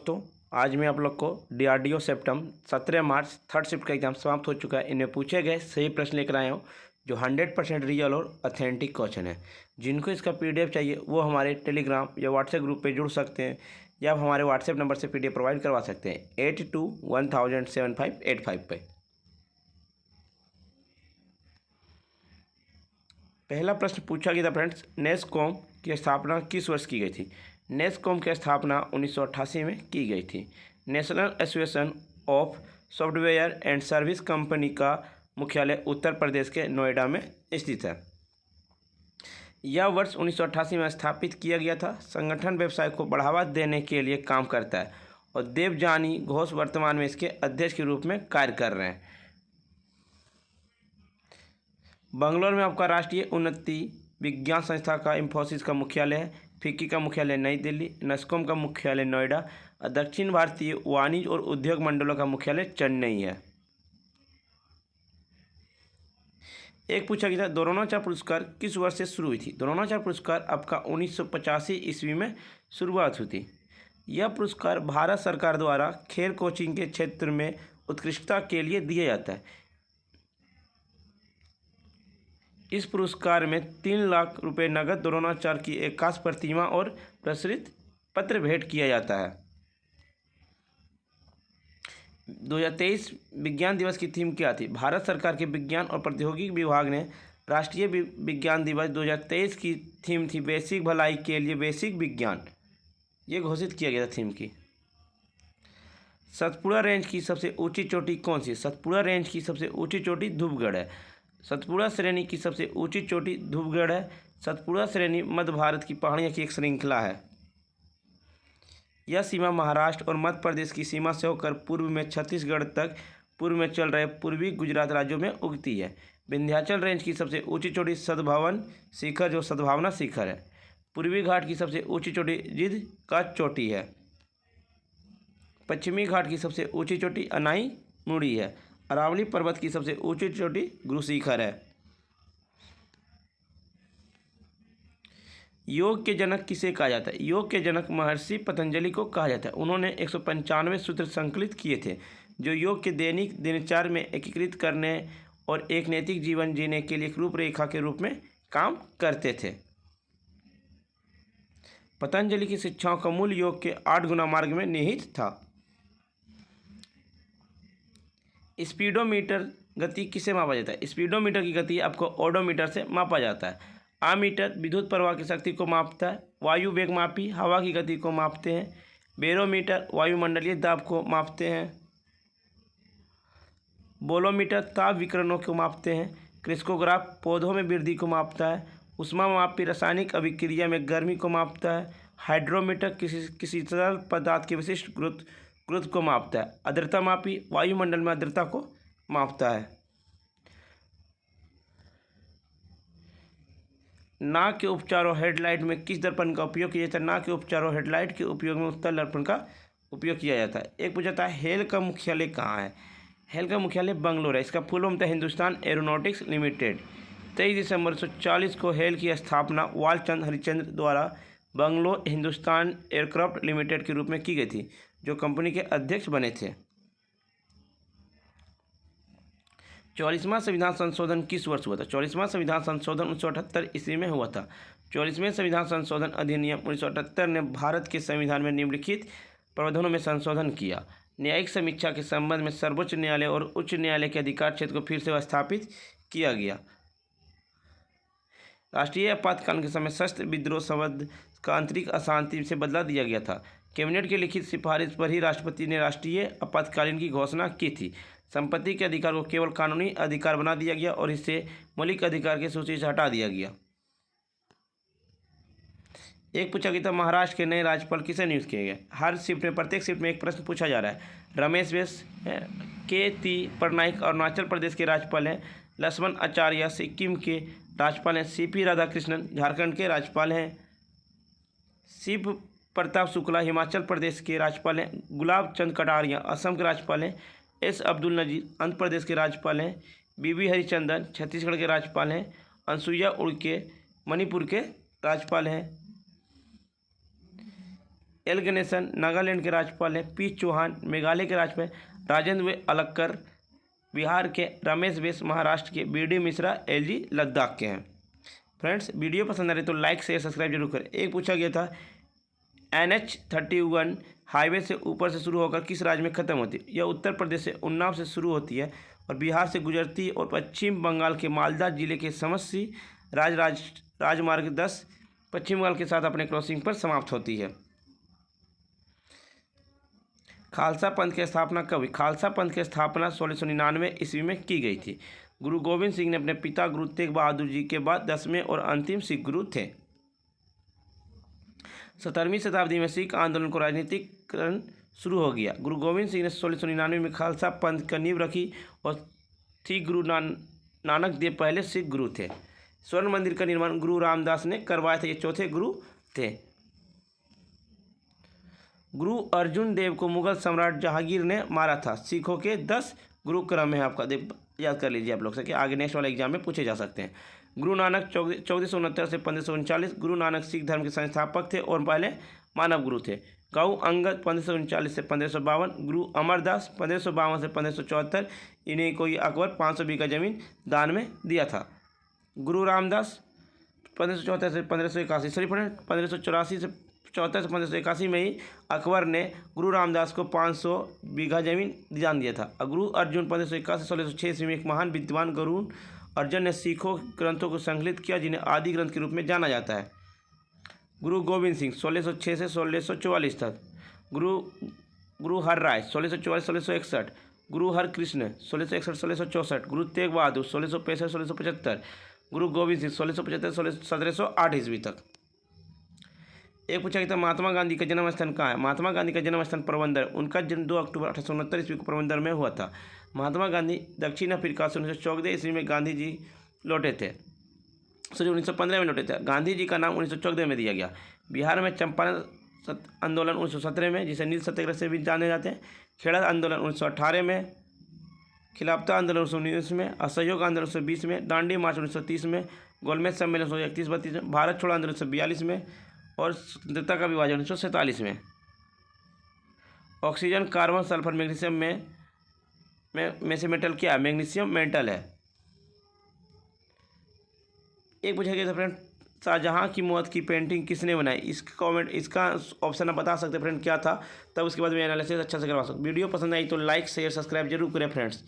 दोस्तों, आज मैं आप लोग को DRDO सेप्टम 17 मार्च थर्ड शिफ्ट का एग्जाम समाप्त हो चुका है। इनमें पूछे गए सही प्रश्न लेकर आया हूँ जो 100% रियल और ऑथेंटिक क्वेश्चन है। जिनको इसका PDF चाहिए वो हमारे टेलीग्राम या व्हाट्सएप ग्रुप पे जुड़ सकते हैं या आप हमारे व्हाट्सएप नंबर से PDF प्रोवाइड करवा सकते हैं 82107585 पे। पहला प्रश्न पूछा गया था फ्रेंड्स, नेस्कॉम की स्थापना किस वर्ष की गई थी? नेस्कॉम की स्थापना 1988 में की गई थी। National association of software and service company का मुख्यालय उत्तर प्रदेश के नोएडा में स्थित है। यह वर्ष 1988 में स्थापित किया गया था। संगठन व्यवसाय को बढ़ावा देने के लिए काम करता है और देवजानी घोष वर्तमान में इसके अध्यक्ष के रूप में कार्य कर रहे हैं। बंगलौर में आपका राष्ट्रीय उन्नति विज्ञान संस्था का इंफोसिस का मुख्यालय है। फिक्की का मुख्यालय नई दिल्ली, नेस्कॉम का मुख्यालय नोएडा और दक्षिण भारतीय वाणिज्य और उद्योग मंडलों का मुख्यालय चेन्नई है। एक पूछा गया था, द्रोणाचार्य पुरस्कार किस वर्ष से शुरू हुई थी? द्रोणाचार्य पुरस्कार आपका 1985 ईस्वी में शुरुआत हुई थी। यह पुरस्कार भारत सरकार द्वारा खेल कोचिंग के क्षेत्र में उत्कृष्टता के लिए दिया जाता है। इस पुरस्कार में 3 लाख रुपए नगद, द्रोणाचार्य की एक खास प्रतिमा और प्रशस्ति पत्र भेंट किया जाता है। 2023 विज्ञान दिवस की थीम क्या थी? भारत सरकार के विज्ञान और प्रौद्योगिकी विभाग ने राष्ट्रीय विज्ञान दिवस 2023 की थीम थी बेसिक भलाई के लिए बेसिक विज्ञान, ये घोषित किया गया था थीम की। सतपुड़ा रेंज की सबसे ऊंची चोटी कौन सी? सतपुड़ा रेंज की सबसे ऊंची चोटी धूपगढ़ है। सतपुड़ा श्रेणी की सबसे ऊंची चोटी धूपगढ़ है। सतपुड़ा श्रेणी मध्य भारत की पहाड़ियों की एक श्रृंखला है। यह सीमा महाराष्ट्र और मध्य प्रदेश की सीमा से होकर पूर्व में छत्तीसगढ़ तक पूर्व में चल रहे पूर्वी गुजरात राज्यों में उगती है। विंध्याचल रेंज की सबसे ऊंची चोटी सद्भावन शिखर जो सद्भावना शिखर है। पूर्वी घाट की सबसे ऊंची चोटी जिद का चोटी है। पश्चिमी घाट की सबसे ऊंची चोटी अनाई मुड़ी है। अरावली पर्वत की सबसे ऊंची चोटी गुरु शिखर है। योग के जनक किसे कहा जाता है? योग के जनक महर्षि पतंजलि को कहा जाता है। उन्होंने 195 सूत्र संकलित किए थे जो योग के दैनिक दिनचर्या में एकीकृत करने और एक नैतिक जीवन जीने के लिए एक रूपरेखा के रूप में काम करते थे। पतंजलि की शिक्षाओं का मूल योग के 8 गुना मार्ग में निहित था। स्पीडोमीटर गति किसे मापा जाता है? स्पीडोमीटर की गति आपको ओडोमीटर से मापा जाता है। आमीटर विद्युत प्रवाह की शक्ति को मापता है। वायु वेग मापी हवा की गति को मापते हैं। बेरोमीटर वायुमंडलीय दाब को मापते हैं। बोलोमीटर ताप विकिरणों को मापते हैं। क्रिस्कोग्राफ पौधों में वृद्धि को मापता है। ऊष्मामापी रासायनिक अभिक्रिया में गर्मी को मापता है। हाइड्रोमीटर किसी तरल पदार्थ के विशिष्ट गुरुत्व को मापता है। आर्द्रता मापी वायुमंडल में आर्द्रता को मापता है। नाक के उपचार और हेडलाइट में किस दर्पण का उपयोग किया जाता है? नाक के उपचार और हेडलाइट के उपयोग में उत्तल दर्पण का उपयोग किया जाता है। एक पूछा था, हेल का मुख्यालय कहाँ है? हेल का मुख्यालय बंगलोर है। इसका फुल फॉर्म था हिंदुस्तान एरोनॉटिक्स लिमिटेड। 23 दिसंबर 1940 को हेल की स्थापना वालचंद हरिचंद्र द्वारा बंगलोर हिंदुस्तान एयरक्राफ्ट लिमिटेड के रूप में की गई थी, जो कंपनी के अध्यक्ष बने थे। 44वां संविधान संशोधन किस वर्ष हुआ था? 44वां संविधान संशोधन 1978 ईस्वी में हुआ था। 44वें संविधान संशोधन अधिनियम 1978 ने भारत के संविधान में निम्नलिखित प्रावधानों में संशोधन किया। न्यायिक समीक्षा के संबंध में सर्वोच्च न्यायालय और उच्च न्यायालय के अधिकार क्षेत्र को फिर से स्थापित किया गया। राष्ट्रीय आपातकाल के समय सशस्त्र विद्रोह शब्द का आंतरिक अशांति से बदला दिया गया था। कैबिनेट की लिखित सिफारिश पर ही राष्ट्रपति ने राष्ट्रीय आपातकालीन की घोषणा की थी। संपत्ति के अधिकार को केवल कानूनी अधिकार बना दिया गया और इसे मौलिक अधिकार की सूची से हटा दिया गया। एक पूछा गया था, महाराष्ट्र के नए राज्यपाल किसे नियुक्त किए गए? हर शिफ्ट में प्रत्येक शिफ्ट में एक प्रश्न पूछा जा रहा है। रमेश बैस के पटनायक अरुणाचल प्रदेश के राज्यपाल हैं। लक्ष्मण आचार्य सिक्किम के राज्यपाल हैं। CP राधाकृष्णन झारखंड के राज्यपाल हैं। शिव प्रताप शुक्ला हिमाचल प्रदेश के राज्यपाल हैं। गुलाब चंद कटारिया असम के राज्यपाल हैं। S अब्दुल नजीर आंध्र प्रदेश के राज्यपाल हैं। BB हरिचंदन छत्तीसगढ़ के राज्यपाल हैं। अनसुईया उइके मणिपुर के राज्यपाल हैं। एल गणेशन नागालैंड के राज्यपाल हैं। पी चौहान मेघालय के राज्यपाल। राजेंद्र अलक्कर बिहार के। रमेश बैस महाराष्ट्र के। बी.डी. मिश्रा एलजी लद्दाख के हैं। फ्रेंड्स, वीडियो पसंद आ रही तो लाइक शेयर सब्सक्राइब जरूर करें। एक पूछा गया था NH-31 हाईवे से ऊपर से शुरू होकर किस राज्य में खत्म होती है? यह उत्तर प्रदेश से उन्नाव से शुरू होती है और बिहार से गुजरती है और पश्चिम बंगाल के मालदा जिले के समस्ती राजमार्ग 10 पश्चिम बंगाल के साथ अपने क्रॉसिंग पर समाप्त होती है। खालसा पंथ की स्थापना कब हुई? खालसा पंथ की स्थापना 1699 ईस्वी में की गई थी। गुरु गोविंद सिंह ने अपने पिता गुरु तेग बहादुर जी के बाद 10वें और अंतिम सिख गुरु थे। 17वीं शताब्दी में सिख आंदोलन को राजनीतिकरण शुरू हो गया। गुरु गोविंद सिंह ने 1699 में खालसा पंथ का नींव रखी और सिख गुरु नानक देव पहले सिख गुरु थे। स्वर्ण मंदिर का निर्माण गुरु रामदास ने करवाया था। ये चौथे गुरु थे। गुरु अर्जुन देव को मुगल सम्राट जहांगीर ने मारा था। सिखों के 10 गुरु क्रम है, आपका याद कर लीजिए आप लोग से कि आगे नेक्स्ट वाले एग्जाम में पूछे जा सकते हैं। गुरु नानक 1469 से 1539। गुरु नानक सिख धर्म के संस्थापक थे और पहले मानव गुरु थे। गऊ अंगद 1539 से 1552। गुरु अमरदास 1552 से 1574। इन्हें कोई अकबर 500 बीघा जमीन दान में दिया था। गुरु रामदास 1574 से 1581। सॉरी फ्रेंड, 1584 से 1581 में ही अकबर ने गुरु रामदास को 500 बीघा जमीन दान दिया था। गुरु अर्जुन 1581 से 1606 में एक महान विद्वान गुरु अर्जुन ने सिखों ग्रंथों को संकलित किया जिन्हें आदि ग्रंथ के रूप में जाना जाता है। गुरु गोविंद सिंह 1606 से 1644 तक। गुरु हर राय 1644-1661। गुरु हर कृष्ण 1661-1664। गुरु तेग बहादुर 1665-1675। गुरु गोविंद सिंह 1675-1708 ईस्वी तक। एक पूछा गया था महात्मा गांधी का जन्म स्थान कहाँ है? महात्मा गांधी का जन्म स्थान पोरबंदर। उनका जन्म 2 अक्टूबर 1869 ईस्वी को पोरबंदर में हुआ था। महात्मा गांधी दक्षिण अफ्रीका से 1914 ईस्वी में गांधी जी लौटे थे। 1915 में लौटे थे। गांधी जी का नाम 1914 में दिया गया। बिहार में चंपारण आंदोलन 1917 में, जिसे नील सत्याग्रह से भी जाने जाते हैं। खेड़ा आंदोलन 1918 में। खिलाफत आंदोलन 1919 में। असहयोग आंदोलन 1920 में। दांडी मार्च 1930 में। गोलमेज सम्मेलन 1931-32 में। भारत छोड़ो आंदोलन 1942 में और स्वतंत्रता का विभाजन 1947 में। ऑक्सीजन, कार्बन, सल्फर, मैग्नीशियम में से मेटल क्या है? मैग्नीशियम मेटल है। एक पूछा गया था फ्रेंड, शाहजहां की मौत की पेंटिंग किसने बनाई? इसका ऑप्शन आप बता सकते हैं फ्रेंड क्या था, तब उसके बाद मैं एनालिसिस अच्छा से करवा सकूँ। वीडियो पसंद आई तो लाइक शेयर सब्सक्राइब जरूर करें फ्रेंड्स।